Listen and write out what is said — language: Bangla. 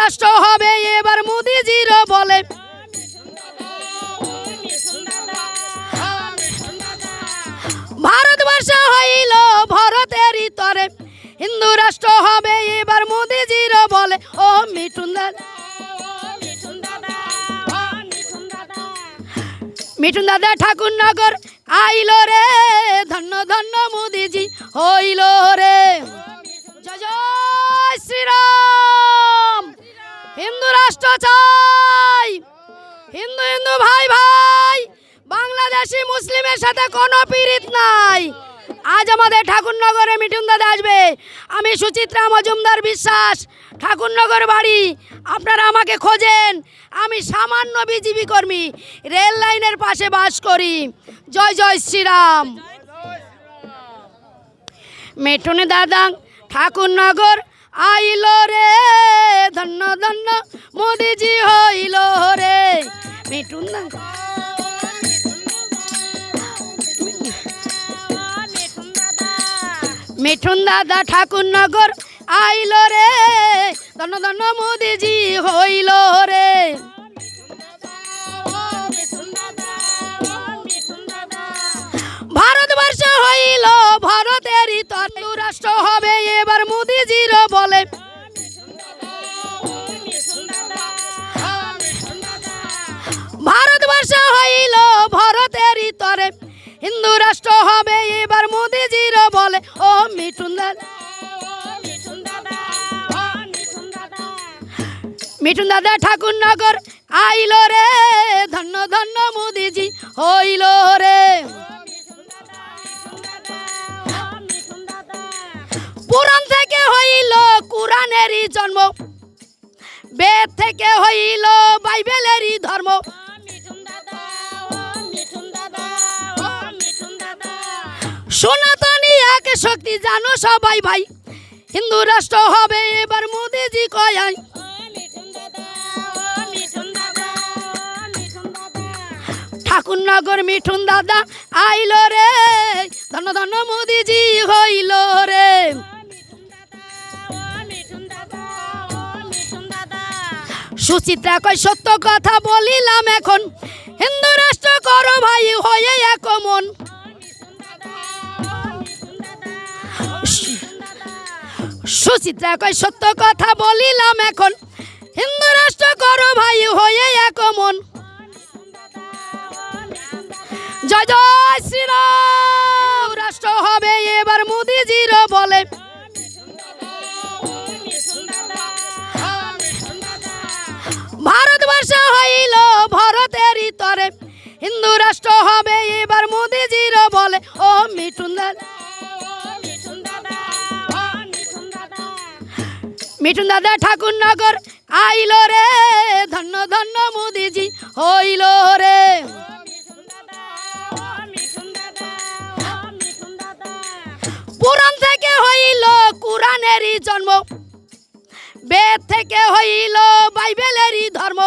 রাষ্ট্র হবে এবার মোদিজির বলে। ভারতবর্ষ হইল ভারতেরই তরে, হিন্দু রাষ্ট্র হবে এবার মোদিজির বলে। ও মিঠুন দাদা, মিঠুন দাদা ঠাকুরনগর আইল রে, ধন্য ধন্য মোদিজি হইল রে। জয় জয় শ্রীরাম। হিন্দু রাষ্ট্র চাই, হিন্দু হিন্দু ভাই ভাই, বাংলাদেশি মুসলিমের সাথে কোনো পীড়িত নাই। আজ আমাদের ঠাকুরনগরে মিঠুন দাদা আসবে। আমি সুচিত্রা মজুমদার বিশ্বাস, ঠাকুরনগর বাড়ি। আপনারা আমাকে খোঁজেন, আমি সামান্য বিজিবি কর্মী, রেল লাইনের পাশে বাস করি। জয় জয় শ্রীরাম। মিঠুন দাদা ঠাকুরনগর আইল রে, ধন্য ধন্য মোদিজি হইল রে। মিঠুন দাদা, মিঠুন দাদা ঠাকুরনগর আইল রে, ধন্য ধন্য মোদিজি হইল রে। ভারতবর্ষ হইল ভারতেরই তরে, রাষ্ট্র হবে এবার মোদিজির বলে। ভারতবর্ষ হইল ভারতেরই তরে, হিন্দু রাষ্ট্র হবে এবার মোদিজির বলে। ও মিঠুন দাদা, মিঠুন দাদা ঠাকুরনগর আইল রে, ধন্য ধন্য মোদিজি হইল রে। পুরাণ থেকে হইল কুরআনেরই জন্ম, বেদ থেকে হইল বাইবেলেরই ধর্ম। সনাতনী এক শক্তি জানো সবাই ভাই, হিন্দু রাষ্ট্র হবে এবার মোদিজি কয়। ঠাকুরনগর মিঠুন দাদা আইল রে, ধন্য ধন্য মোদিজি হইল রে। সুচিত্রা কয় সত্য কথা বলিলাম এখন, হিন্দু রাষ্ট্র করো ভাই হয়ে এক মন। সুচিত্রা কয় সত্য কথা বলিলাম এখন, হিন্দু রাষ্ট্র করো ভাই হয়ে এক মন। জয় জয় শ্রীরাম। রাষ্ট্র হবে এবার মোদিজির বলে। ভারতবর্ষ হইল ভারতেরই তরে, হিন্দু রাষ্ট্র হবে এবার মোদিজির বলে। ও মিঠুন দাদা, মিঠুন দাদা ঠাকুরনগর আইল রে, ধন্য ধন্য মোদিজি হইল রে। পুরাণ থেকে হইল কুরআনেরই জন্ম, বেদ থেকে হইল বাইবেলেরই ধর্ম।